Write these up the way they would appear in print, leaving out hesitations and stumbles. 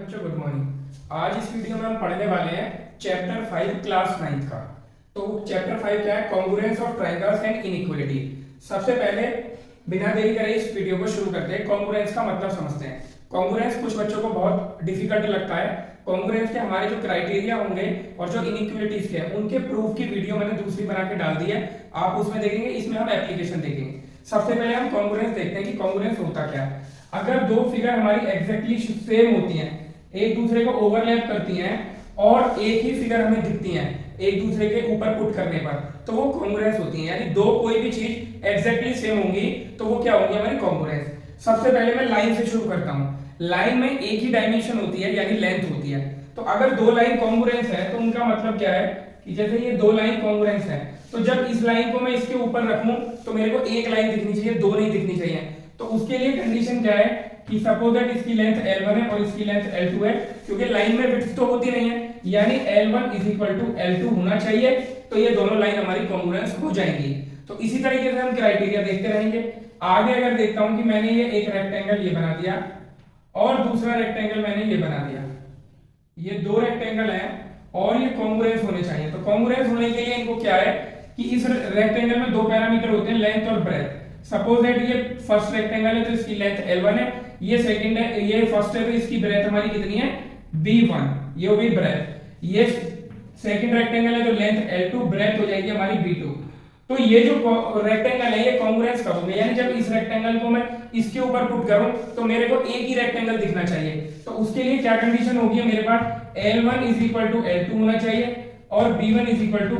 बच्चों good morning. आज इस वीडियो में हम पढ़ने वाले हैं चैप्टर 5 क्लास 9 का। तो चैप्टर 5 क्या है? Congruence of triangles and inequality. सबसे पहले बिना देरी करे इस वीडियो को शुरू करते हैं। कॉन्ग्रुएंस का मतलब समझते हैं। कॉन्ग्रुएंस कुछ बच्चों को बहुत डिफिकल्ट लगता है। कॉन्ग्रुएंस के हमारे जो क्राइटेरिया होंगे और जो इनइक्वालिटीज के उनके प्रूफ की वीडियो मैंने दूसरी बना के डाल दी है, आप उसमें देखेंगे। इसमें हम एप्लीकेशन देखेंगे। सबसे पहले हम कॉन्ग्रुएंस देखते हैं कि कॉन्ग्रुएंस होता क्या है। अगर दो फिगर हमारी एग्जैक्टली सेम होती हैं, एक दूसरे को ओवरलैप करती हैं और एक ही फिगर हमें दिखती हैं एक दूसरे के ऊपर पुट करने पर, तो वो कॉन्ग्रुएंस होती है। यानी दो कोई भी चीज एग्जैक्टली सेम होंगी तो वो क्या होंगी? हमारी कॉन्ग्रुएंस। सबसे पहले मैं लाइन से शुरू करता हूं। लाइन में एक ही डायमेंशन होती है यानी लेंथ होती है। तो अगर दो लाइन कॉन्ग्रुएंस है तो उनका मतलब क्या है कि जैसे ये दो लाइन कॉन्ग्रुएंस है, तो जब इस लाइन को मैं इसके ऊपर रखूं तो मेरे को एक लाइन दिखनी चाहिए, दो नहीं दिखनी चाहिए। तो उसके लिए कंडीशन क्या है कि सपोज दैट इसकी लेंथ L1 है और इसकी लेंथ L2 है, क्योंकि लाइन में विड्थ तो होती नहीं है, यानी L1 L2 होना चाहिए। तो ये दोनों लाइन हमारी कॉन्ग्रुएंस हो जाएंगी। तो इसी तरीके से हम क्राइटेरिया देखते रहेंगे। आगे अगर देखता हूं कि मैंने ये एक रेक्टेंगल ये बना दिया और दूसरा रेक्टेंगल मैंने ये बना दिया, ये दो रेक्टेंगल हैं और ये कॉन्ग्रुएंस होने चाहिए। तो कॉन्ग्रुएंस होने के लिए इनको क्या है कि इस रेक्टेंगल में दो पैरामीटर होते हैं, लेंथ और ब्रेथ। सपोज दैट ये फर्स्ट रेक्टेंगल है तो इसकी लेंथ L1 है, ये सेकंड है, ये फर्स्ट है तो इसकी ब्रेथ हमारी कितनी है? B1, ये हो गई ब्रेथ। ये सेकंड रेक्टेंगल है तो लेंथ L2, ब्रेथ हो जाएगी हमारी B2। तो ये जो रेक्टेंगल है ये कॉन्ग्रुएंस का हो गया, यानी जब इस रेक्टेंगल को मैं इसके ऊपर पुट करूं तो मेरे को एक ही रेक्टेंगल दिखना चाहिए। तो उसके लिए क्या कंडीशन होगी? मेरे पास L1 L2 होना चाहिए और B1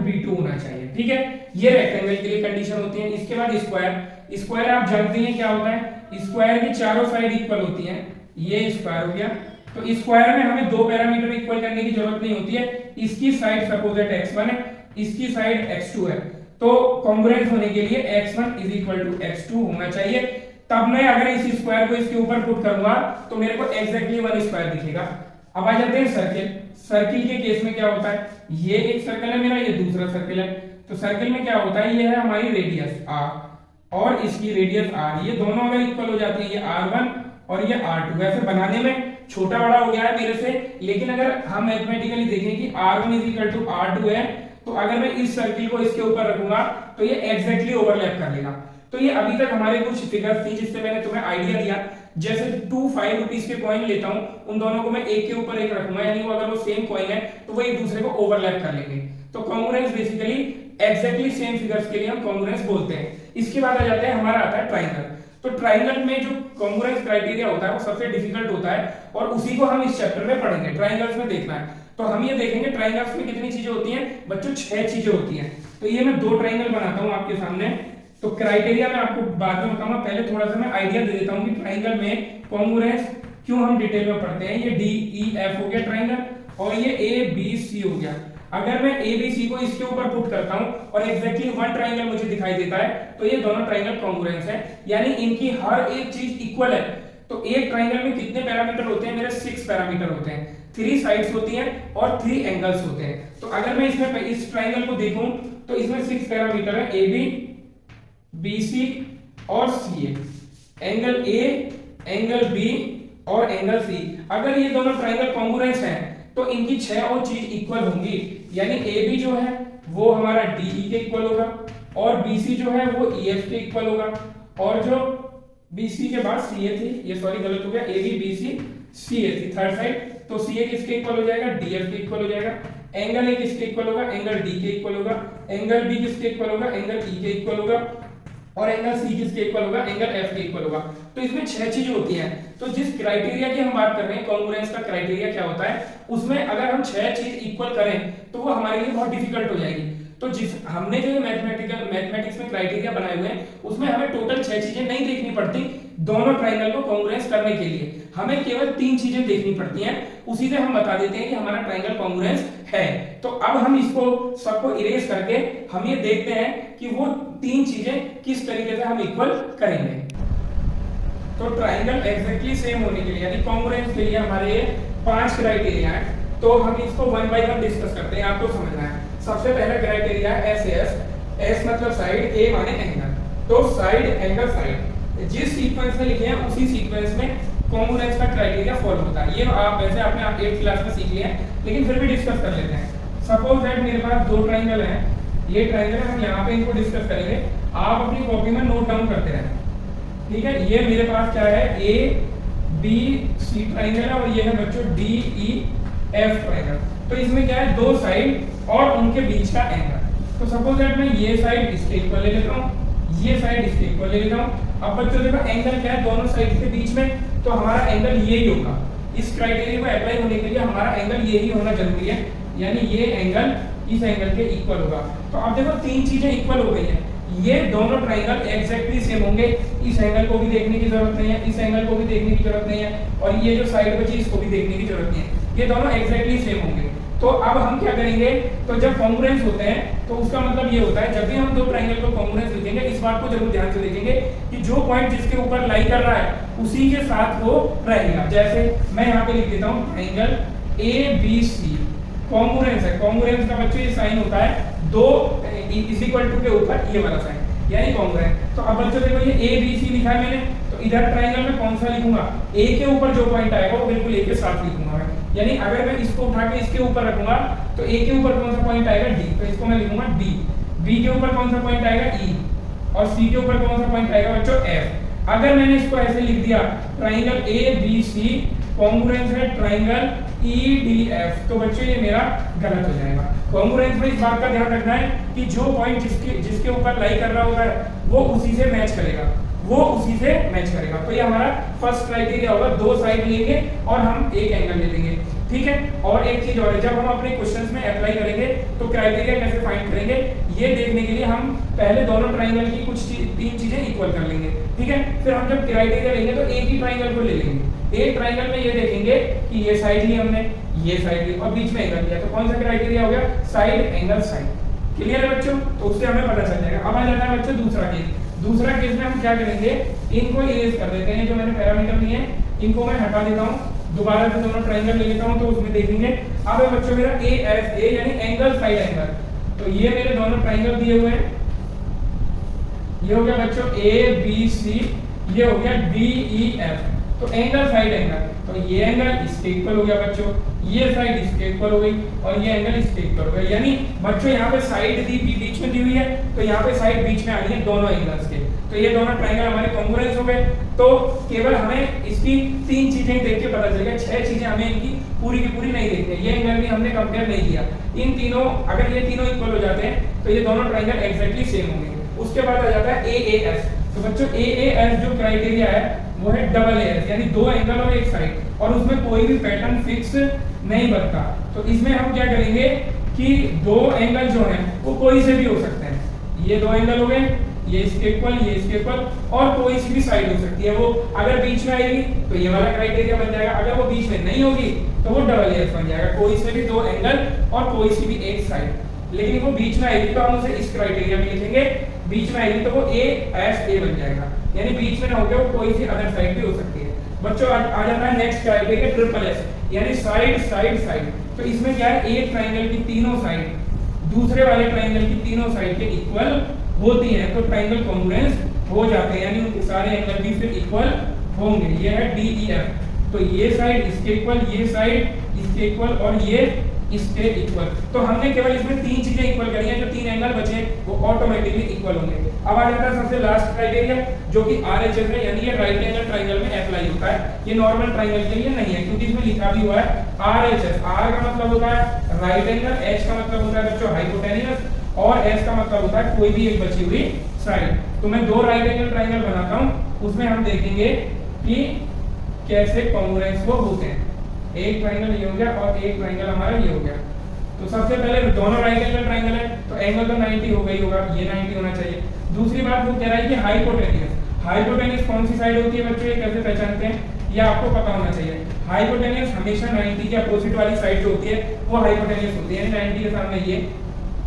B2 होना चाहिए। ठीक है, ये रेक्टेंगल के लिए कंडीशन होती है। इसके बाद स्क्वायर। स्क्वायर आप जानते हैं क्या होता है? स्क्वायर की चारों साइड इक्वल होती हैं। ये स्क्वायर हो गया। तो स्क्वायर में हमें दो पैरामीटर इक्वल करने की जरूरत नहीं होती है। इसकी साइड सपोज दैट x1 है, इसकी साइड x2 है। तो कॉन्ग्रुएंस होने के लिए x1 x2 होना चाहिए। तब मैं अगर इस स्क्वायर को इसके ऊपर पुट करूंगा तो मेरे को एग्जैक्टली वन स्क्वायर दिखेगा। अब आ जाते हैं सर्किल। सर्किल के केस में क्या होता है? ये एक सर्कल है मेरा, ये दूसरा सर्कल है। तो सर्किल में क्या होता है? ये है हमारी रेडियस r और इसकी रेडियस r। ये दोनों अगर इक्वल हो जाती है, ये r1 और ये r2। वैसे बनाने में छोटा बड़ा हो गया है मेरे से, लेकिन अगर हम मैथमेटिकली देखें कि r1 r2 है, तो अगर मैं इस सर्किल को इसके ऊपर रखूंगा तो ये एग्जैक्टली ओवरलैप कर लेगा। तो ये अभी तक हमारे कुछ फिगर्स थी जिससे मैंने तुम्हें आइडिया दिया। जैसे 2 5 रुपीस के कॉइन लेता हूं, उन दोनों को मैं एक के ऊपर एक रखूंगा, यानी वो अगर वो सेम कॉइन है तो वो एक दूसरे को ओवरलैप कर लेंगे। तो congruence basically exactly same figures के लिए हम कॉन्ग्रुएंस बोलते हैं। इसके बाद आ जाते हैं, हमारा आता है ट्रायंगल। तो ट्रायंगल में जो कॉन्ग्रुएंस क्राइटेरिया होता है वो सबसे डिफिकल्ट होता है और उसी को हम इस चैप्टर में पढ़ेंगे। ट्रायंगल्स में देखना है तो हम ये देखेंगे ट्रायंगल्स में कितनी चीजें होती हैं बच्चों? 6 चीजें होती हैं। तो ये मैं दो ट्रायंगल बनाता हूं आपके सामने। तो क्राइटेरिया मैं आपको बाद में बताऊंगा, पहले थोड़ा सा मैं आइडिया दे देता हूं कि ट्रायंगल में कॉन्ग्रुएंस क्यों हम डिटेल में पढ़ते हैं। ये DEF हो गया ट्रायंगल और ये ABC हो गया। अगर मैं ABC को इसके ऊपर पुट करता हूं और एग्जैक्टली वन ट्रायंगल मुझे दिखाई देता है तो ये दोनों ट्रायंगल कॉन्ग्रुएंस है, यानी इनकी हर एक चीज इक्वल है। तो एक ट्रायंगल में कितने पैरामीटर होते हैं? मेरे 6 पैरामीटर होते हैं। 3 साइड्स होती हैं और 3 एंगल्स होते हैं। तो अगर मैं इसमें इस ट्रायंगल को देखूं तो इसमें 6 पैरामीटर है, AB, BC और CA। Angle A, angle B और एंगल C। अगर ये दोनों ट्रायंगल कॉन्ग्रुएंस हैं तो इनकी 6 और चीज इक्वल होंगी, यानी AB जो है वो हमारा DE के इक्वल होगा और BC जो है वो EF के इक्वल होगा और जो BC के बाद CA थी, ये सॉरी गलत हो गया, AB BC CA थी थर्ड साइड, तो CA किसके इक्वल हो जाएगा? DF के इक्वल हो जाएगा। एंगल A किसके इक्वल होगा? एंगल D के इक्वल होगा। एंगल B किसके इक्वल होगा? एंगल E के इक्वल होगा और एंगल C किसके इक्वल होगा? एंगल F के इक्वल होगा। तो इसमें 6 चीजें होती हैं। तो जिस क्राइटेरिया की हम बात कर रहे हैं, कॉन्ग्रुएंस का क्राइटेरिया क्या होता है, उसमें अगर हम 6 चीज इक्वल करें तो वो हमारे लिए बहुत डिफिकल्ट हो जाएगी। तो जिस हमने जो मैथमेटिक्स में क्राइटेरिया बनाए हुए हैं उसमें हमें टोटल 6 चीजें नहीं देखनी पड़ती दोनों ट्रायंगल को कॉन्ग्रुएंस करने के लिए। हमें केवल 3 चीजें देखनी पड़ती हैं, उसी से हम बता देते हैं कि हमारा ट्रायंगल कॉन्ग्रुएंस है। तो अब हम इसको सबको इरेज करके हम ये देखते हैं कि वो 3 चीजें किस तरीके से हम इक्वल करेंगे। तो ट्रायंगल एग्जैक्टली सेम होने के लिए यानी कॉन्ग्रुएंस के लिए हमारे 5 क्राइटेरिया हैं। तो हम इसको वन बाय वन डिस्कस करते हैं, आपको समझना है। सबसे पहला क्राइटेरिया है SAS। S मतलब साइड, A माने एंगल। तो साइड, एंगल, साइड जिस सीक्वेंस में लिखे हैं उसी सीक्वेंस में कॉन्ग्रुएंस का क्राइटेरिया फॉलो होता है। ये आप वैसे आपने 8th क्लास में सीख लिया है, लेकिन फिर भी डिस्कस कर लेते हैं। सपोज दैट मेरे पास दो ट्राइंगल हैं, ये ट्राइंगल हम यहाँ पे इनको डिस्कस करेंगे, आप अपनी कॉपी में नोट डाउन करते रहें, ठीक है। ये मेरे पास क्या है, ए बी सी ट्राइंगल है और ये है बच्चों डी ई एफ ट्राइंगल। तो इसमें क्या है, दो साइड और उनके बीच का एंगल। तो सपोज दैट मैं ये साइड इसके इक्वल ले लेता हूँ, ये साइड इसके इक्वल ले लेता हूँ। अब बच्चों देखो एंगल क्या है दोनों साइड के बीच में, तो हमारा एंगल यही होगा। इस क्राइटेरिया को अप्लाई होने के लिए हमारा एंगल यही होना जरूरी है, यानी ये एंगल इस एंगल के इक्वल होगा। तो अब देखो तीन चीजें इक्वल हो गई हैं, ये दोनों ट्राइंगल एग्जैक्टली सेम होंगे, इस एंगल को भी देखने की जरूरत नहीं है, इस एंगल को भी देखने की जरूरत नहीं है, और ये जो साइड बची इसको भी देखने की जरूरत नहीं है, ये दोनों एग्जैक्टली सेम होंगे। तो अब हम क्या करेंगे, तो जब कॉन्ग्रुएंस होते हैं तो उसका मतलब ये होता है, जब भी हम दो ट्राइंगल को कॉन्ग्रुएंस लिखेंगे, इस बात को जरूर ध्यान से देखेंगे कि जो पॉइंट जिसके ऊपर लाई कर रहा है उसी के साथ वो रहेगा। जैसे मैं यहाँ पे लिख देता हूँ triangle A B C, congruence है, कॉन्ग्रुएंस का बच्चों ये साइन होता है दो इज इक्वल टू के ऊपर ये वाला साइन, यानी कॉन्ग्रुएंट। तो अब बच्चों देखो ये ए बी सी लिखा है मैंने, तो इधर ट्राइंगल में कौन सा लिखूंगा, ए के ऊपर जो पॉइंट आएगा वो बिल्कुल ए के साथ लिखूंगा मैं, यानी अगर मैं इसको उठा के इसके ऊपर रखूंगा तो ए के ऊपर कौन सा पॉइंट आएगा डी, तो इसको मैं लिखूंगा डी। बी के ऊपर कौन सा पॉइंट आएगा ई, और सी के ऊपर कौन सा पॉइंट आएगा बच्चों एफ। अगर मैंने इसको ऐसे लिख दिया triangle A B C congruence है ट्राइंगल ई डी एफ, तो बच्चों ये मेरा गलत हो जाएगा। कॉन्ग्रुएंस में इस बात का ध्यान रखना है कि जो पॉइंट जिसके ऊपर लाई कर रहा होगा वो उसी से मैच करेगा, वो उसी से मैच करेगा। तो ये हमारा फर्स्ट क्राइटेरिया होगा, दो साइड लेंगे और हम एक एंगल ले लेंगे, ठीक है। और एक चीज और है, जब हम अपने क्वेश्चंस में अप्लाई करेंगे तो क्राइटेरिया कैसे फाइंड करेंगे ये देखने के लिए हम पहले दोनों ट्राइंगल की कुछ तीन चीजें इक्वल कर लेंगे, ठीक है। फिर हम जब क्राइटेरिया लेंगे तो एक ही ट्राइंगल को ले लेंगे, एक ट्राइंगल में ये देखेंगे कि ये साइड ली हमने, ये साइड ली और बीच में एंगल लिया, तो कौन सा क्राइटेरिया हो गया, साइड एंगल साइड। क्लियर है बच्चों, तो उससे हमें पता चल जाएगा। अब आ जाता है बच्चों दूसरा केस। दूसरा केस में हम क्या करेंगे, इनको इरेज कर देते हैं, जो मैंने पैरामीटर लिए हैं इनको मैं हटा देता हूँ, दोबारा से दोनों ट्राइंगल ले लेता हूँ, तो उसमें देखेंगे अब है बच्चों मेरा ए एस ए यानी एंगल साइड एंगल। तो ये मेरे दोनों ट्राइंगल दिए हुए हैं, ये हो गया बच्चों ए बी सी, ये हो गया डी ई एफ। तो एंगल साइड एंगल, तो ये एंगल इसके इक्वल हो गया बच्चों, ये साइड इसके इक्वल हो गई और ये एंगल इसके इक्वल हो गया। यानी बच्चों यहाँ पे साइड दी बीच में दी हुई है, तो यहाँ पे साइड बीच में आ रही है दोनों एंगल्स के, तो ये दोनों ट्रायंगल हमारे कॉन्ग्रुएंस हो गए। तो केवल हमें इसकी तीन चीजें देख के पता चलेगा, छह चीजें हमें इनकी पूरी की पूरी नहीं देखनी है। ये एंगल भी हमने कंपेयर नहीं किया, इन तीनों अगर ये तीनों इक्वल हो जाते हैं तो ये दोनों ट्रायंगल एग्जैक्टली सेम होंगे। उसके बाद आ जाता है AAS। तो बच्चों AAS जो क्राइटेरिया है वो है डबल AS, यानी दो एंगल और एक साइड, और उसमें कोई भी पैटर्न फिक्स नहीं बनता। तो इसमें हम क्या करेंगे कि दो एंगल जो हैं वो कोई से भी हो सकते हैं। ये दो एंगल हो गए, ये इसके इक्वल, ये इसके इक्वल, और कोई सी भी साइड हो सकती है। वो अगर बीच में आएगी तो ये वाला क्राइटेरिया बन जाएगा, अगर वो बीच में नहीं होगी तो वो डबल AS बन जाएगा, कोई से भी दो एंगल और कोई सी भी एक साइड। लेकिन वो बीच में आएगी तो हम उसे इस क्राइटेरिया में लिखेंगे, बीच में आएगी तो वो ASA बन जाएगा, यानी बीच में ना होकर वो कोई सी अदर साइड भी हो सकती है। बच्चों आ जाता है नेक्स्ट क्राइटेरिया ट्रिपल S, यानी साइड साइड साइड। तो इसमें क्या है, एक ट्राइंगल की तीनों साइड दूसरे वाले ट्राइंगल की तीनों साइड के इक्वल होती हैं, तो ट्राइंगल कॉन्ग्रुएंस हो जाते हैं, यानी उनके सारे एंगल भी फिर इक्वल होंगे। ये है DEF, तो ये साइड इसके इक्वल, ये साइड इसके इक्वल और ये इसके इक्वल। तो हमने केवल इसमें तीन चीजें इक्वल करी हैं, जो तीन एंगल बचे वो ऑटोमेटिकली इक्वल होंगे। अब आ जाता है सबसे लास्ट क्राइटेरिया जो कि RHS है, यानी ये राइट एंगल ट्राइंगल में अप्लाई होता है। ये नॉर्मल ट्राइंगल के लिए नहीं है, क्योंकि इसमें लिखा भी हुआ है RHS। R का मतलब होता है राइट एंगल, H का मतलब होता है बच्चों हाइपोटेन्यूस, और S का मतलब होता है कोई भी एक बची हुई साइड। तो मैं दो राइट एंगल ट्राइंगल बनाता हूँ, उसमें हम देखेंगे कि कैसे कॉन्ग्रुएंस वो होते हैं। एक ट्राइंगल ये हो गया और एक ट्राइंगल हमारा ये हो गया। तो सबसे पहले दोनों राइट एंगल ट्राइंगल है, तो एंगल तो 90 हो गई होगा, ये 90 होना चाहिए। दूसरी बात वो कह रहा है कि हाइपोटेन्यूस, हाइपोटेन्यूस कौन सी साइड होती है बच्चों, ये कैसे पहचानते हैं, ये आपको पता होना चाहिए। हाइपोटेन्यूस हमेशा 90 के अपोजिट वाली साइड जो होती है वो हाइपोटेन्यूस होती है, यानी 90 के सामने ये,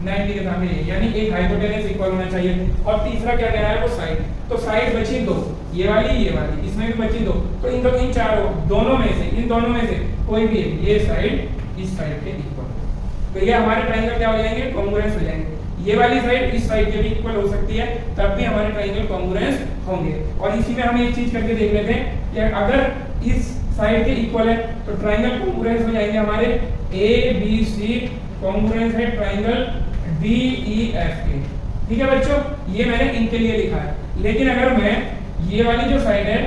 90 के सामने ये, यानी एक हाइपोटेन्यूस इक्वल होना चाहिए। और तीसरा क्या कह रहा है वो साइड, तो साइड बची दो, ये वाली, इसमें भी बची दो, तो इन चारों दोनों में से, इन दोनों में से कोई भी ये साइड इस साइड के इक्वल, तो ये हमारे ट्राइंगल क्या हो जाएंगे, कॉन्ग्रुएंस हो जाएंगे। ये वाली साइड इस साइड के भी इक्वल हो सकती है, तब भी हमारे ट्राइंगल कॉन्ग्रुएंस होंगे। और इसी में हम एक चीज करके देख लेते हैं कि अगर इस साइड के इक्वल है, तो ट्राइंगल कॉन्ग्रुएंस हो जाएंगे हमारे ए बी सी, कॉन्ग्रुएंस है ट्राइंगल डी ई एफ के। ठीक है बच्चों, ये मैंने इनके लिए लिखा है। लेकिन अगर मैं ये वाली जो साइड है,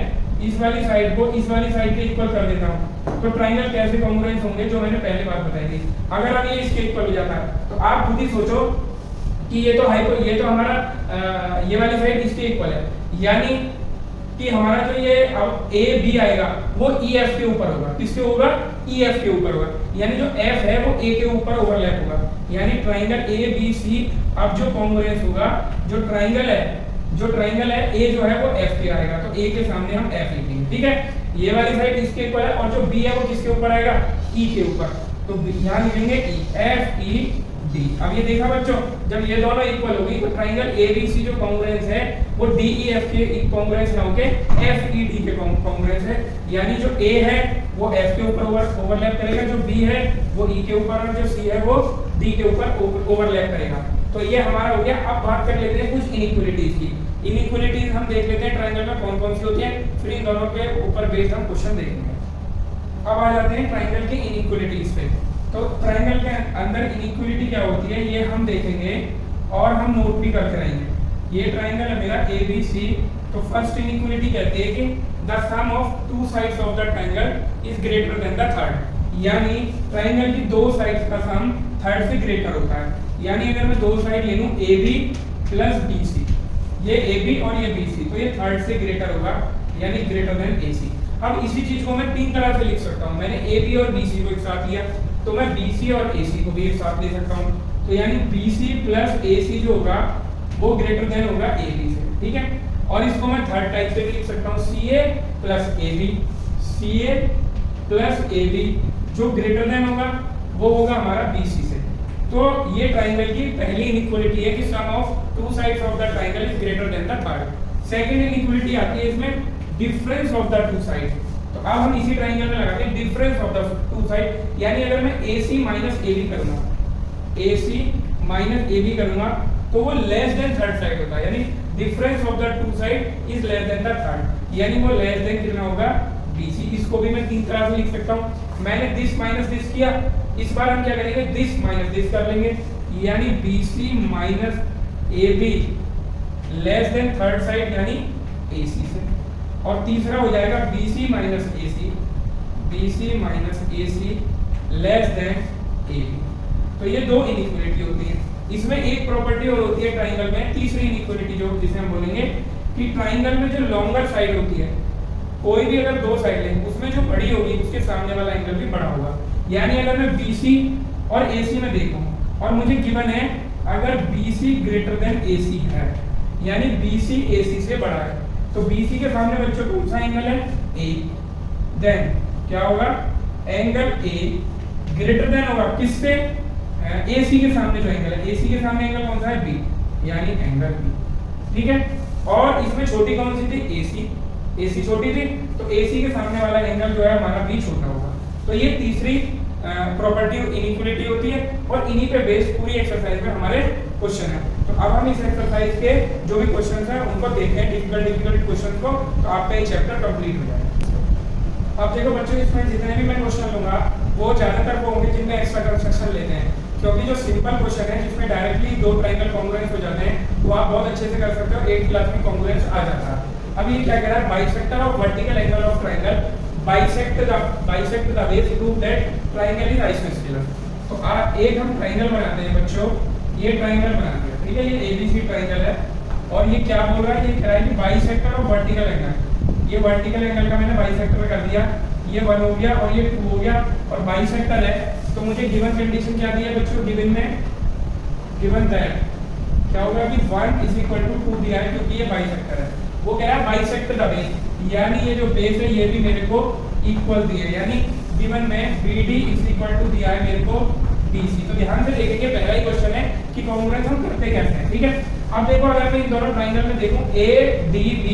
इस वाली साइड को इस वाली साइड के इक्वल कर देता हूँ, तो ट्राइंगल कैसे कॉन्ग्रुएंस होंगे, जो मैंने पहले बात बताई थी। अगर अब ये इसके इक्वल हो जाता है, तो आप खुद ही सोचो कि ये तो हमारा ये वाली साइड इसके इक्वल है, यानी कि हमारा जो ये अब ए बी आएगा वो ई एफ के ऊपर होगा। किसके होगा? ई एफ के ऊपर होगा, यानी जो एफ है वो ए के ऊपर ओवरलैप होगा, यानी ट्राइंगल ए बी सी। अब जो कॉन्ग्रुएंस होगा, जो ट्राइंगल है ए जो है वो एफ के आएगा, तो ए के सामने हम एफ लिखेंगे। ठीक है, ये वाली साइड इसके इक्वल है, और जो बी है वो किसके ऊपर आएगा? ई के ऊपर, तो यहाँ लिखेंगे ई, एफ ई डी। अब ये देखा बच्चों, जब ये दोनों इक्वल होगी तो ट्राइंगल ए बी सी जो कॉन्ग्रुएंस है वो डी ई एफ के कॉन्ग्रुएंस ना होके एफ ई डी के कॉन्ग्रुएंस है, यानी जो ए है वो एफ के ऊपर ओवरलैप करेगा, जो बी है वो ई के ऊपर, और जो सी है वो डी के ऊपर ओवरलैप करेगा। तो ये हमारा हो गया। अब बात कर लेते हैं कुछ इनइक्वालिटीज की। इनइक्वालिटीज हम देख लेते हैं ट्राइंगल में कौन कौन सी होती है, फिर इन दोनों के ऊपर बेस्ड हम क्वेश्चन देखेंगे। अब आ जाते हैं ट्राइंगल की इनइक्वालिटीज पे। तो ट्राइंगल के अंदर इनइक्वालिटी क्या होती है ये हम देखेंगे और हम नोट भी करते रहेंगे। ये ट्राइंगल है मेरा ए बी सी, तो फर्स्ट इनइक्वालिटी कहती है कि the sum of two sides of the triangle is greater than the third, यानी ट्राइंगल की दो साइड्स का सम थर्ड से ग्रेटर होता है। यानी अगर मैं दो साइड ले लूं A B plus B C, ये ए बी और ये बी सी, तो ये थर्ड से ग्रेटर होगा, यानी ग्रेटर देन ए सी। अब इसी चीज को मैं तीन तरह से लिख सकता हूँ। मैंने ए बी और बी सी को एक साथ लिया, तो मैं BC और AC को भी एक साथ ले सकता हूँ, तो यानी BC प्लस AC जो होगा वो ग्रेटर देन होगा AB से। ठीक है, और इसको मैं थर्ड टाइप से भी लिख सकता हूँ, CA plus AB, CA plus AB जो ग्रेटर देन होगा वो होगा हमारा BC से। तो ये ट्राइंगल की पहली इनइक्वालिटी है कि sum of two sides of the triangle is greater than the third. Second inequality आती है इसमें difference of the two sides. तो अब हम इसी ट्राइंगल में लगाते हैं difference of the two side, यानी अगर मैं AC माइनस AB करूंगा, AC माइनस AB करूंगा तो वो लेस देन थर्ड साइड होता है, यानी difference of the two side is less than the third, यानी वो लेस देन कितना होगा? BC। इसको भी मैं तीन तरह से लिख सकता हूँ। मैंने दिस माइनस दिस किया, इस बार हम क्या करेंगे? दिस माइनस दिस कर लेंगे, यानी BC minus AB less than third side यानी AC से। और तीसरा हो जाएगा BC minus AC, BC minus AC less than AB। तो ये दो इनइक्वालिटी होती है। इसमें एक प्रॉपर्टी और होती है ट्राइंगल में, तीसरी इनइक्वालिटी जो जिसे हम बोलेंगे कि ट्राइंगल में जो लॉन्गर साइड होती है, कोई भी अगर दो साइड लें उसमें जो बड़ी होगी उसके सामने वाला एंगल भी बड़ा होगा। यानी अगर मैं BC और AC में देखूं और मुझे गिवन है अगर BC ग्रेटर देन AC है, यानी BC AC से बड़ा है, तो BC के सामने बच्चों कौन सा एंगल है? A। देन क्या होगा? एंगल A ग्रेटर देन होगा किससे? AC के सामने जो एंगल है, AC के सामने एंगल कौन सा है? B, यानी एंगल B। ठीक है, और इसमें छोटी कौन सी थी? AC छोटी थी, तो AC के सामने वाला एंगल जो है हमारा B छोटा होगा। तो ये तीसरी प्रॉपर्टी इनइक्वालिटी होती है, और इन्हीं पे बेस्ड पूरी एक्सरसाइज में हमारे क्वेश्चन है। तो अब हम इस एक्सरसाइज के जो भी क्वेश्चंस हैं उनको देखते हैं, डिफिकल्ट क्वेश्चन को, तो आपका ये चैप्टर कंप्लीट हो जाएगा। अब देखो बच्चों, इसमें जितने भी मैं क्वेश्चन लूंगा वो ज्यादातर वो होंगे जिनमें एक्स्ट्रा कंस्ट्रक्शन लेते हैं, क्योंकि जो सिंपल क्वेश्चन है जिसमें डायरेक्टली दो ट्राइंगल कॉन्ग्रुएंस हो जाते हैं वो आप बहुत अच्छे से कर सकते हो, 8th क्लास में कॉन्ग्रुएंस आ जाता है। अब ये क्या कह रहा है? Bisector of vertical angle of triangle bisect the base prove that triangle is isosceles। तो एक हम ट्राइंगल बनाते हैं बच्चों, ये ट्राइंगल बनाते हैं, ठीक है, ये ABC ट्राइंगल है, और ये क्या बोल रहा है? ये कह रहा है कि बाइसेक्टर ऑफ वर्टिकल एंगल। ये वर्टिकल एंगल का मैंने बाइसेक्टर कर दिया, ये 1 हो गया और ये 2 हो गया, और बाइसेक्टर है तो मुझे गिवन कंडीशन क्या दी है बच्चों? गिवन दैट क्या होगा कि 1 इज इक्वल टू 2 दिया है, क्योंकि ये बाइसेक्टर है। वो कह रहा है बाइसेक्ट द बेस, यानी ये जो बेस है ये भी मेरे को इक्वल दिया है, यानी गिवन में BD इज इक्वल टू दिया है मेरे को BC। तो ध्यान से देखेंगे, पहला ही क्वेश्चन है कि कॉन्ग्रुएंस हम करते कैसे हैं। ठीक है, अब देखो अगर मैं इन दोनों ट्राइंगल में देखूं ADB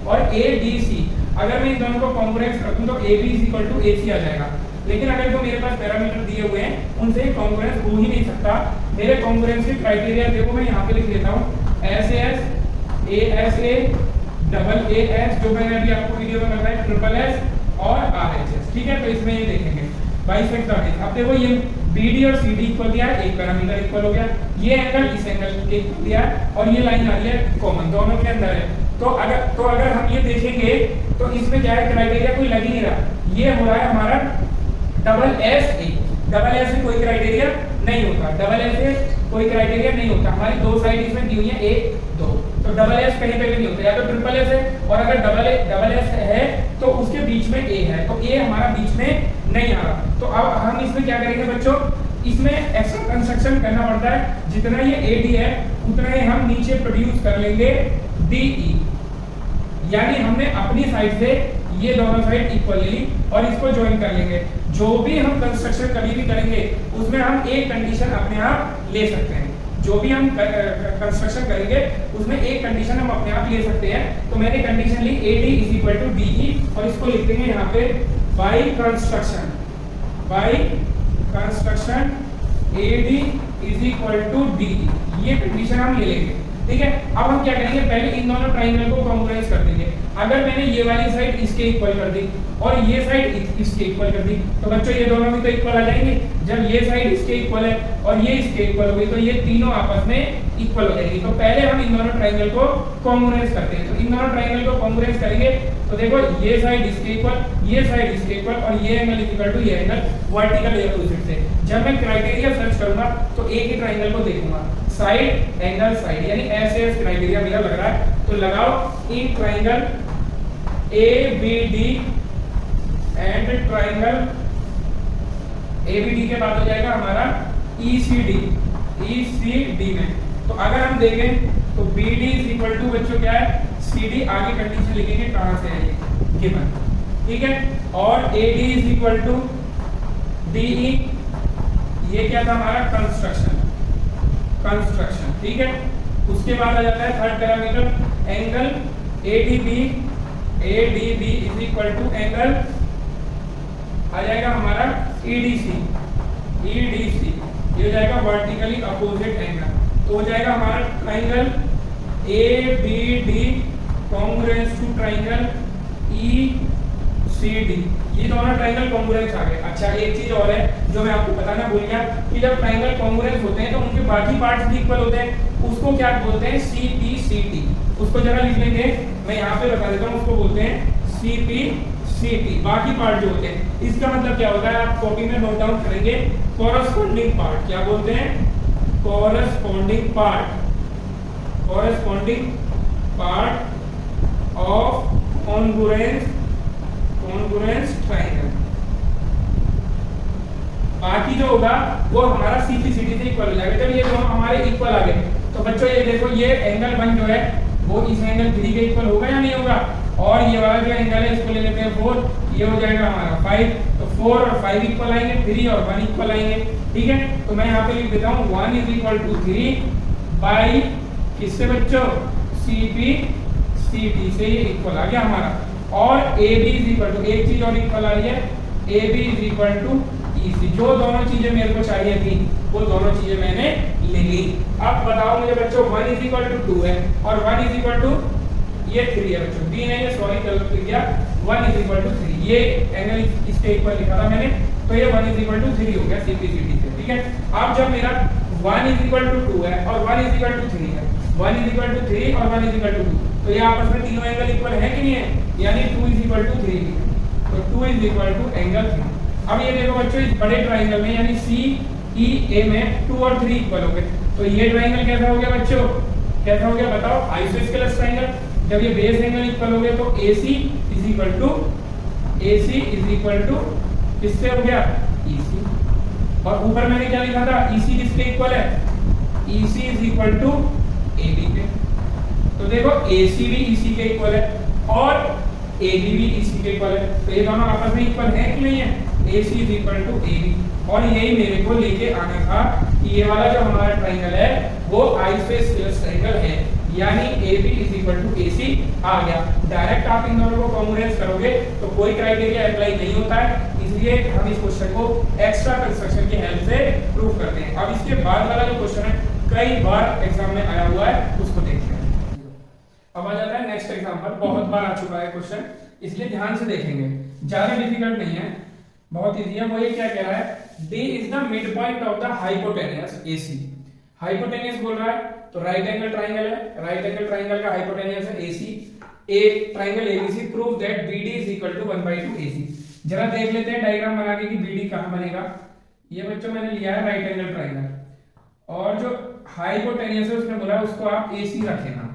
और ADC, अगर मैं इन दोनों को कॉन्ग्रुएंस कर दूं तो AB is equal to AC आ जाएगा। लेकिन अगर जो मेरे पास पैरामीटर दिए हुए हैं उनसे कॉन्ग्रुएंस हो ही नहीं सकता। मेरे कॉन्ग्रुएंस के क्राइटेरिया देखो, मैं यहाँ पे लिख देता हूँ SAS, ASA, AA, जो मैंने अभी आपको वीडियो में बताया, SSS, और RHS, ठीक है। तो इसमें ये देखेंगे बाइसेक्ट द बेस। अब देखो ये BD और CD इक्वल दिया है, एक पैरामीटर इक्वल हो गया, ये एंगल इस एंगल के इक्वल दिया है और ये लाइन आ रही है कॉमन, दोनों के अंदर है। तो अगर हम ये देखेंगे तो इसमें क्या है, क्राइटेरिया कोई लग ही नहीं रहा। ये हो रहा है हमारा डबल एस में कोई क्राइटेरिया नहीं होता, डबल एस में कोई क्राइटेरिया नहीं होता। हमारी दो साइड इसमें दी हुई है 1 2, तो डबल एस कहीं पे भी नहीं होता, या तो ट्रिपल एस है, और अगर डबल एस है तो उसके बीच में ए है, तो ए हमारा बीच में नहीं आ रहा। तो अब हम इसमें क्या करेंगे बच्चों, इसमें एक्स्ट्रा कंस्ट्रक्शन करना पड़ता है। जितना ये AD है उतना ही हम नीचे प्रोड्यूस कर लेंगे DE, यानी हमने अपनी साइड से ये दोनों साइड इक्वल ली और इसको ज्वाइन कर लेंगे। जो भी हम कंस्ट्रक्शन कभी भी करेंगे उसमें हम एक कंडीशन अपने आप ले सकते हैं, जो भी हम कंस्ट्रक्शन करेंगे उसमें एक कंडीशन हम अपने आप ले सकते हैं। तो मैंने कंडीशन ली AD is equal to DE, और इसको लिख देंगे यहाँ पे by construction AD is equal to DE, ये कंडीशन हम ले लेंगे, ठीक है। अब हम क्या करेंगे, पहले इन दोनों ट्राइंगल को कॉन्ग्रुएंस कर देंगे। अगर मैंने ये वाली साइड इसके इक्वल कर दी और ये साइड इसके इक्वल कर दी, तो बच्चों ये दोनों भी तो इक्वल आ जाएंगे। जब ये साइड इसके इक्वल है और ये इसके इक्वल हो गई, तो ये तीनों आपस में इक्वल हो जाएंगी। तो पहले हम इन दोनों ट्राइंगल को कॉन्ग्रुएंस करते हैं। तो इन दोनों ट्राइंगल को कॉन्ग्रुएंस करेंगे तो देखो ये साइड इसके इक्वल, ये साइड इसके इक्वल, और ये एंगल इक्वल टू ये एंगल वर्टिकल अपोजिट से। जब मैं क्राइटेरिया सर्च करूंगा तो एक ही ट्राइंगल को देखूंगा, साइड एंगल साइड, यानी ऐसे क्राइटेरिया मेरा लग रहा है। तो लगाओ in triangle ABD and triangle ABD के बाद हो जाएगा हमारा ECD में। तो अगर हम देखें तो BD इज इक्वल टू बच्चों क्या है, CD, आगे कंडीशन लिखेंगे कहां से है ये गिवन, ठीक है। और AD is equal to DE, ये क्या था हमारा कंस्ट्रक्शन, ठीक है। उसके बाद आ जाता है third parameter angle ADB is equal to angle आ जाएगा हमारा EDC, ये हो जाएगा वर्टिकली अपोजिट एंगल। तो हो जाएगा हमारा triangle ABD congruence to triangle ECD, ये दोनों ट्राइंगल कॉन्ग्रुएंस आ गए। अच्छा एक चीज और है जो मैं आपको बताना भूल गया कि जब ट्राइंगल कॉन्ग्रुएंस होते हैं तो उनके बाकी पार्ट्स भी इक्वल होते हैं, उसको क्या बोलते हैं, CPCT। उसको जरा लिख लेंगे, मैं यहाँ पे बता देता हूँ, उसको बोलते हैं CPCT, बाकी पार्ट जो होते हैं। इसका मतलब क्या होता है, आप कॉपी में नोट डाउन करेंगे, कॉरस्पॉन्डिंग पार्ट। क्या बोलते हैं, corresponding part of congruence triangle. बाकी जो होगा वो हमारा CPCT से इक्वल हो जाएगा। जब ये दोनों हमारे इक्वल आ गए तो बच्चों ये देखो, ये एंगल 1 जो है वो इस एंगल 3 के इक्वल होगा या नहीं होगा, और ये वाला जो एंगल है इसको ले लेते हैं 4, ये हो जाएगा हमारा 5। तो 4 और 5 इक्वल आएंगे, 3 और 1 इक्वल आएंगे, ठीक है। तो मैं यहाँ पे लिख देता हूँ 1 इज इक्वल टू 3 बाई किससे बच्चों, CPCT से ये इक्वल आ गया हमारा। और AB इज इक्वल टू, एक चीज और इक्वल आ रही है, AB is equal to EC। जो दोनों चीजें मेरे को चाहिए थी वो दोनों चीजें मैंने ले ली। अब बताओ मुझे बच्चों, 1 इज इक्वल टू 2 है और 1 इज इक्वल टू ये 3 है बच्चों, 3 है ये, सॉरी गलत लिख दिया, 1 इज इक्वल टू 3, ये एंगल इसके इक्वल लिखा था मैंने, तो ये 1 इज इक्वल टू 3 हो गया CPCT से, ठीक है। अब जब मेरा 1 इज इक्वल टू 2 है और 1 इज इक्वल टू 3 है, 1 इज इक्वल टू 3 और 1 इज इक्वल टू 2, तो ये आपस में तीनों एंगल इक्वल है कि नहीं है, यानी 2 इज इक्वल टू 3 भी है, तो 2 इज इक्वल टू एंगल 3। अब ये देखो बच्चों, इस बड़े ट्राइंगल में यानी CEA में 2 और 3 इक्वल हो गए, तो ये ट्राइंगल कैसा हो गया बच्चों, कैसा हो गया बताओ, आइसोस्केलस ट्राइंगल। जब ये बेस एंगल इक्वल हो गए तो AC इज इक्वल टू किससे हो गया, EC। और ऊपर मैंने क्या लिखा था, EC किसके इक्वल है, EC is equal to AB के। तो देखो AC भी EC के इक्वल है और AB भी EC के इक्वल है, तो ये दोनों आपस में इक्वल है कि नहीं है, AC is equal to AB। और यही मेरे को लेके आना था कि ये वाला जो हमारा ट्राइंगल है वो आइसोस्केलस ट्राइंगल है, यानी AB is equal to AC आ गया। डायरेक्ट आप इन दोनों को कॉन्ग्रुएंस करोगे तो कोई क्राइटेरिया अप्लाई नहीं होता है, इसलिए हम इस क्वेश्चन को एक्स्ट्रा कंस्ट्रक्शन की हेल्प से प्रूव करते हैं। अब इसके बाद वाला जो क्वेश्चन है कई बार एग्जाम में आया हुआ है, उसको देखते हैं। अब आ जाता है नेक्स्ट एग्जांपल, बहुत बार आ चुका है क्वेश्चन, इसलिए ध्यान से देखेंगे, ज्यादा डिफिकल्ट नहीं है, बहुत इजी है। वो ये क्या कह रहा है, D is the mid point of the hypotenuse AC। Hypotenuse बोल रहा है तो राइट एंगल ट्राइंगल है, राइट एंगल ट्राइंगल का हाइपोटेनियस है AC। एक triangle ABC prove that BD is equal to 1/2 AC। जरा देख लेते हैं डायग्राम बना के कि BD कहां बनेगा। ये बच्चों मैंने लिया है राइट एंगल ट्राइंगल, और जो हाइपोटेनियस है उसने बोला उसको आप AC रखे ना,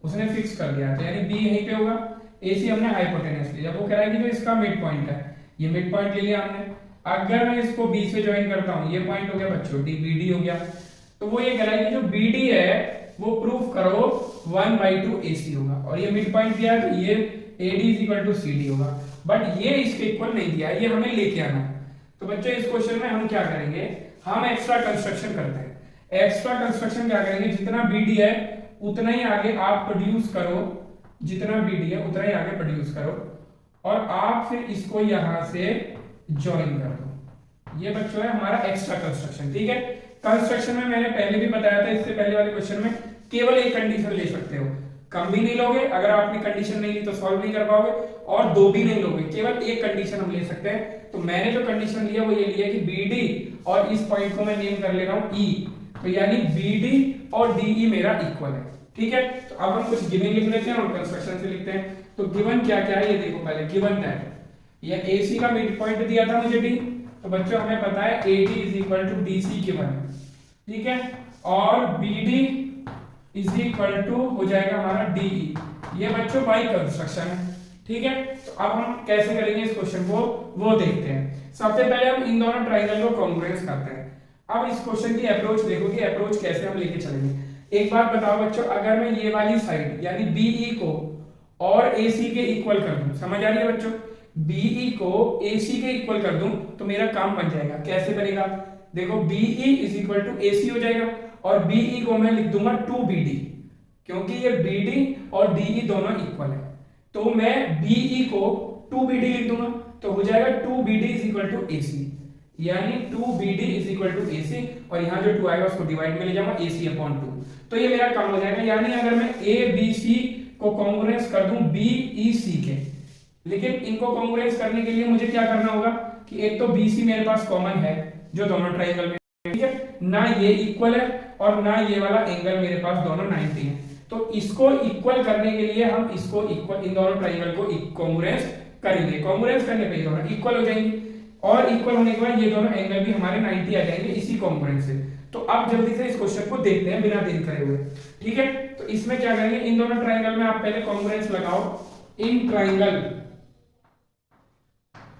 उसने फिक्स कर दिया, तो यानी B यहीं पे होगा, AC हमने हाइपोटेनियस लिया। वो कह रहा है कि जो इसका मिड पॉइंट है, ये मिड पॉइंट ले लिया हमने। अगर मैं इसको B से ज्वाइन करता हूं, ये पॉइंट हो गया बच्चों D, BD हो गया, तो वो ये कह रहा है कि जो BD है वो प्रूफ करो 1/2 AC होगा, और ये मिड पॉइंट दिया है तो ये AD is equal to CD होगा, बट ये इसके इक्वल नहीं दिया है, ये हमें लेके आना है। तो बच्चों इस क्वेश्चन में हम क्या करेंगे, हम एक्स्ट्रा कंस्ट्रक्शन करते हैं। एक्स्ट्रा कंस्ट्रक्शन क्या करेंगे, जितना BD है उतना ही आगे आप प्रोड्यूस करो, जितना BD है उतना ही आगे प्रोड्यूस करो, और आप फिर इसको यहां से ज्वाइन कर दो। ये बच्चों है हमारा एक्स्ट्रा कंस्ट्रक्शन, ठीक है। कंस्ट्रक्शन में मैंने पहले भी बताया था, इससे पहले वाले क्वेश्चन में केवल एक कंडीशन ले सकते हो, कम भी नहीं लोगे, अगर आपने कंडीशन नहीं ली तो सॉल्व नहीं कर पाओगे, और दो भी नहीं लोगे, केवल एक कंडीशन हम ले सकते हैं। तो मैंने जो कंडीशन लिया वो ये लिया कि BD और इस पॉइंट को मैं नेम कर ले रहा हूं E, तो यानी BD और DE मेरा इक्वल है, ठीक है। तो अब हम कुछ गिवन लिख लेते हैं और कंस्ट्रक्शन से लिखते हैं। तो गिवन क्या क्या है ये देखो, पहले गिवन दैट ये AC का मिड पॉइंट दिया था मुझे D, तो बच्चों हमें पता है AD is equal to DC given, ठीक है, और BD इज इक्वल टू हो जाएगा हमारा DE। ये बच्चों बाई कंस्ट्रक्शन है, ठीक है। तो अब हम कैसे करेंगे इस क्वेश्चन को वो देखते हैं। सबसे पहले हम इन दोनों ट्राइंगल को कॉन्ग्रुएंस करते हैं। अब इस क्वेश्चन की अप्रोच देखो कि अप्रोच कैसे हम लेके चलेंगे। एक बात बताओ बच्चों, अगर मैं ये वाली साइड यानी BE को और AC के इक्वल कर दूं, समझ आ रही है बच्चों, BE को AC के इक्वल कर दूं तो मेरा काम बन जाएगा। कैसे बनेगा, देखो BE is equal to AC हो जाएगा, और BE को मैं लिख दूंगा 2BD, क्योंकि ये BD और DE दोनों इक्वल है, तो मैं BE को 2BD लिख दूंगा, तो हो जाएगा 2BD is equal to AC, यानी 2BD is equal to AC, और यहां जो 2 आएगा उसको डिवाइड में ले जाऊंगा AC/2, तो ये मेरा काम हो जाएगा। यानी अगर मैं ABC को कॉन्ग्रुएंस कर दूं BEC के, लेकिन इनको कॉन्ग्रुएंस करने के लिए मुझे क्या करना होगा कि एक तो BC मेरे पास कॉमन है जो दोनों ट्राइंगल में, ठीक है, ना ये इक्वल है और ना ये वाला एंगल मेरे पास दोनों 90 है, तो इसको इक्वल करने के लिए हम इसको इक्वल, इन दोनों ट्राइंगल को कॉन्ग्रुएंस करेंगे। कॉन्ग्रुएंस करने पे दोनों इक्वल हो जाएंगे, और इक्वल होने के बाद ये दोनों एंगल भी हमारे 90 आ जाएंगे इसी कॉन्ग्रुएंस से। तो अब जल्दी से इस क्वेश्चन को देखते हैं बिना देरी करे हुए, ठीक है। तो इसमें क्या करेंगे, इन दोनों ट्राइंगल में आप पहले कॉन्ग्रुएंस लगाओ। इन ट्राइंगल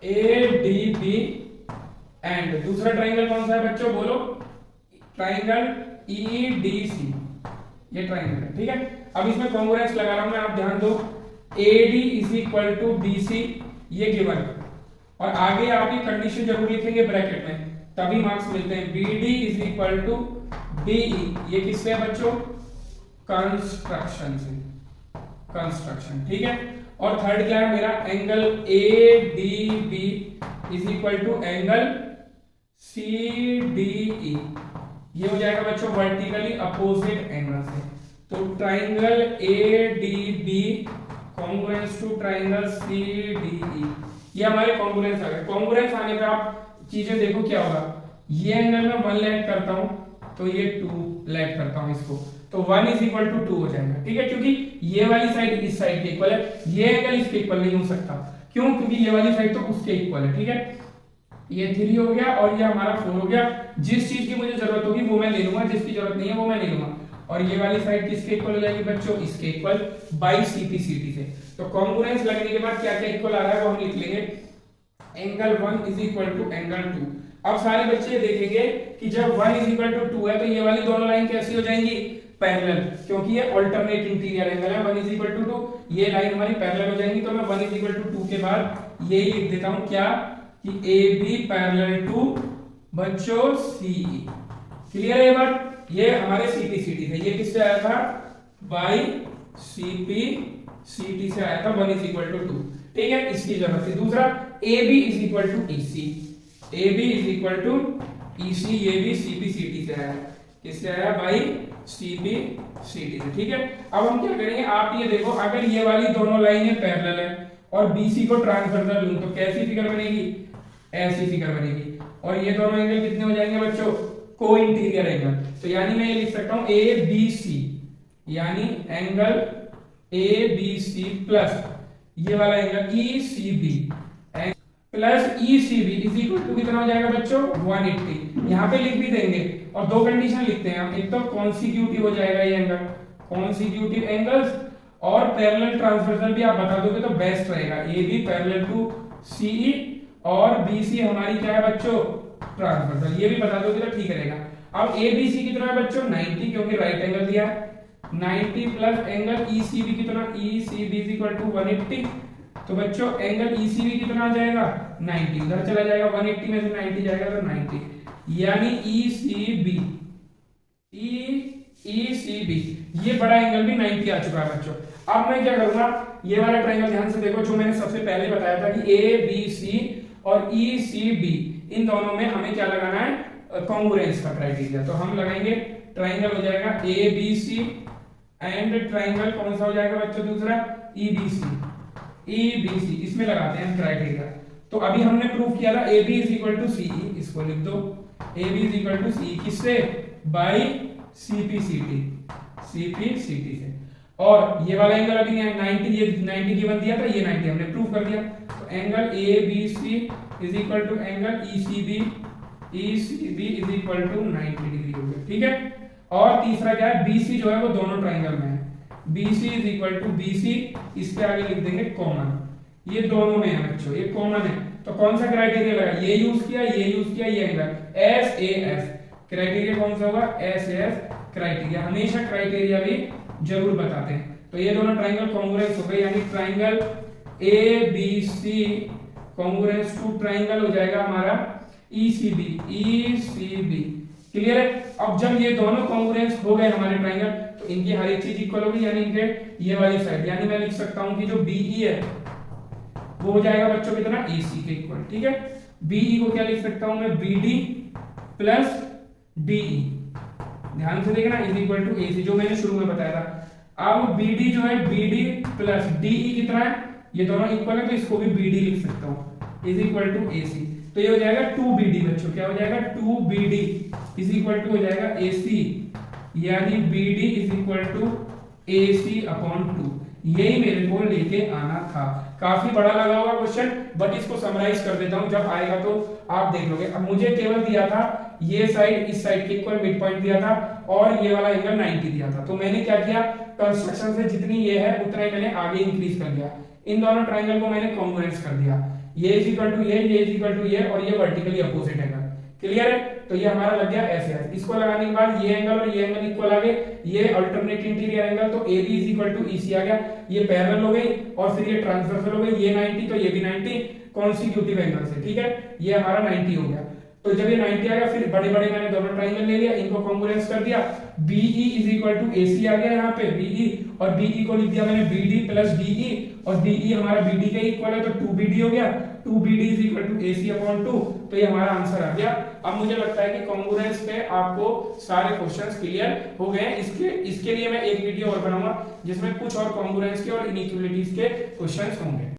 ADB एंड दूसरा ट्राइंगल कौन सा है बच्चों, बोलो, ट्राइंगल EDC, ये ट्राइंगल है, ठीक है। अब इसमें कॉन्ग्रुएंस लगा रहा हूं मैं, आप ध्यान दो, AD is equal to BC, ये गिवन, और आगे आप ये कंडीशन जरूर लिखेंगे ब्रैकेट में, तभी मार्क्स मिलते हैं। BD is equal to BE, ये किससे है बच्चों, कंस्ट्रक्शन से, कंस्ट्रक्शन, ठीक है। और थर्ड क्या है मेरा, angle ADB is equal to angle CDE, ये हो जाएगा बच्चों वर्टिकली अपोजिट एंगल से। तो triangle ADB congruence to triangle CDE, ये हमारे कॉन्ग्रुएंस आ गए। कॉन्ग्रुएंस आने पे आप चीजें देखो क्या होगा, ये एंगल में 1 लेट करता हूं तो ये 2 लेट करता हूं इसको, तो 1 इज इक्वल टू 2 हो जाएगा, ठीक है, क्योंकि ये वाली साइड इस साइड के इक्वल है, ये एंगल इसके इक्वल नहीं हो सकता, क्यों, क्योंकि ये वाली साइड तो उसके इक्वल है, ठीक है। ये 3 हो गया और ये हमारा 4 हो गया। जिस चीज की मुझे जरूरत होगी वो मैं ले लूंगा, जिसकी जरूरत नहीं है वो मैं नहीं लूंगा। और ये वाली साइड किसके इक्वल हो जाएगी बच्चों, इसके इक्वल बाई CPCT से। तो कॉन्ग्रुएंस लगने के बाद क्या क्या इक्वल आ रहा है वो हम लिख लेंगे, angle 1 is equal to angle 2। अब सारे बच्चे देखेंगे कि जब 1 इज इक्वल टू 2 है तो ये वाली दोनों लाइन कैसी हो जाएंगी, पैरेलल, क्योंकि ये अल्टरनेट इंटीरियर एंगल है। 1 इज इक्वल टू 2, ये लाइन हमारी पैरेलल हो जाएंगी, तो मैं 1 इज इक्वल टू 2 के बाद यही लिख देता हूं क्या, कि AB पैरेलल टू बच्चों CE। क्लियर है बात, ये हमारे CPCT से, ये किससे आया था, बाई CPCT से आया था, 1 इज इक्वल टू 2, ठीक है, इसकी जरूरत है। दूसरा AB is equal to EC, AB is equal to EC, ये भी CPCT से आया, किससे आया, बाई CPCT से, ठीक है। अब हम क्या करेंगे, आप ये देखो, अगर ये वाली दोनों लाइनें पैरेलल है और BC को ट्रांसवर्सल लूं तो कैसी फिगर बनेगी, ऐसी फिगर बनेगी। और ये दोनों एंगल कितने हो जाएंगे बच्चों, को इंटीरियर एंगल। तो यानी मैं ये लिख सकता हूं ABC, यानी एंगल ABC प्लस ये वाला angle ECB plus ECB is equal to कितना हो जाएगा बच्चों, 180। यहाँ पे लिख भी देंगे और दो कंडीशन लिखते हैं हम, एक तो कॉन्सिक्यूटिव हो जाएगा ये एंगल, कॉन्सिक्यूटिव एंगल्स, और पैरेलल ट्रांसवर्सल भी आप बता दोगे तो बेस्ट रहेगा। AB पैरेलल टू CE और BC हमारी क्या है बच्चों, ट्रांसवर्सल, ये भी बता दोगे तो ठीक रहेगा। अब ABC कितना है बच्चों, 90, क्योंकि राइट एंगल दिया है। 90 प्लस एंगल ECB कितना, ECB इज इक्वल टू 180। तो बच्चों एंगल ECB कितना आ जाएगा, 90, उधर चला जाएगा, 180 में से 90 जाएगा तो 90, यानी ECB ये बड़ा एंगल भी 90 आ चुका है बच्चों। अब मैं क्या करूंगा, ये वाला ट्रायंगल ध्यान से देखो जो मैंने सबसे पहले बताया था कि ABC और ECB इन दोनों में हमें क्या लगाना है, कॉन्ग्रुएंस का क्राइटेरिया। तो हम लगाएंगे ट्रायंगल हो जाएगा ABC एंड ट्रायंगल कौन सा हो जाएगा बच्चों दूसरा, EBC, इसमें लगाते हैं क्राइटेरिया। तो अभी हमने प्रूव किया था AB is equal to CE, इसको लिख दो, AB is equal to CE किससे, बाय CPCT से। और ये वाला एंगल अभी 90, ये 90 गिवन दिया था, ये 90 हमने प्रूव कर दिया। तो angle ABC is equal to angle ECB is equal to 90 degree हो गया, ठीक है। और तीसरा क्या है, BC जो है वो दोनों ट्रायंगल में है, BC is equal to BC, इसके आगे लिख देंगे कॉमन, ये दोनों में है बच्चों, ये कॉमन है। तो कौन सा क्राइटेरिया लगा, ये यूज किया, ये एंगल SAS, क्राइटेरिया कौन सा होगा, SAS क्राइटेरिया, हमेशा क्राइटेरिया भी जरूर बताते हैं। तो ये दोनों ट्रायंगल कॉन्ग्रुएंस हो गए, यानी triangle ABC congruence to triangle हो जाएगा हमारा ECB, क्लियर है। अब जब ये दोनों कॉन्ग्रुएंस हो गए हमारे ट्रायंगल, तो इनकी हर एक चीज इक्वल होगी, यानी इनके ये वाली साइड, यानी मैं लिख सकता हूं कि जो BE है वो हो जाएगा बच्चों कितना, AC के इक्वल, ठीक है। BE को क्या लिख सकता हूं मैं, BD प्लस DE, ध्यान से देखना, इज इक्वल टू AC, जो मैंने शुरू में बताया था। अब BD जो है, BD प्लस DE कितना है, ये दोनों इक्वल है तो इसको भी BD लिख सकता हूं, इज इक्वल टू AC। तो ये हो जाएगा 2BD बच्चों, क्या हो जाएगा, 2BD इज इक्वल टू हो जाएगा AC, यानी BD is equal to AC upon 2। यही मेरे को लेके आना था। काफी बड़ा लगा हुआ क्वेश्चन, बट इसको समराइज कर देता हूं, जब आएगा तो आप देख लोगे। अब मुझे केवल दिया था ये साइड इस साइड के इक्वल मिड पॉइंट दिया था और ये वाला एंगल 90 दिया था। तो मैंने क्या किया, कंस्ट्रक्शन से जितनी ये है उतना ही मैंने आगे इंक्रीज कर दिया। इन दोनों ट्रायंगल को मैंने कॉन्ग्रुएंस कर दिया, ये इज इक्वल टू ये इज इक्वल टू ये, और ये वर्टिकली अपोजिट एंगल, क्लियर है। तो ये हमारा लग गया ऐसे। इसको लगाने के बाद ये एंगल और ये एंगल इक्वल आ गए, ये अल्टरनेट इंटीरियर एंगल, तो AB is equal to EC आ गया, ये पैरेलल हो गई और फिर ये ट्रांसवर्सल हो गई, ये 90 तो ये भी 90 कॉन्सिक्यूटिव एंगल से, ठीक है। ये हमारा 90 हो गया। तो जब ये 90 आ गया, फिर बड़े बड़े मैंने दोनों ट्रायंगल ले लिया, इनको कॉन्ग्रुएंस कर दिया, BE is equal to AC आ गया यहाँ पे BE, और BE को लिख दिया मैंने BD प्लस DE, और DE हमारा BD के इक्वल है तो 2BD हो गया, 2BD is equal to AC upon 2। तो ये हमारा आंसर आ गया। अब मुझे लगता है कि कॉन्ग्रुएंस पे आपको सारे क्वेश्चंस क्लियर हो गए। इसके लिए मैं एक वीडियो और बनाऊंगा जिसमें कुछ और कॉन्ग्रुएंस के और इनइक्वालिटीज के क्वेश्चंस होंगे।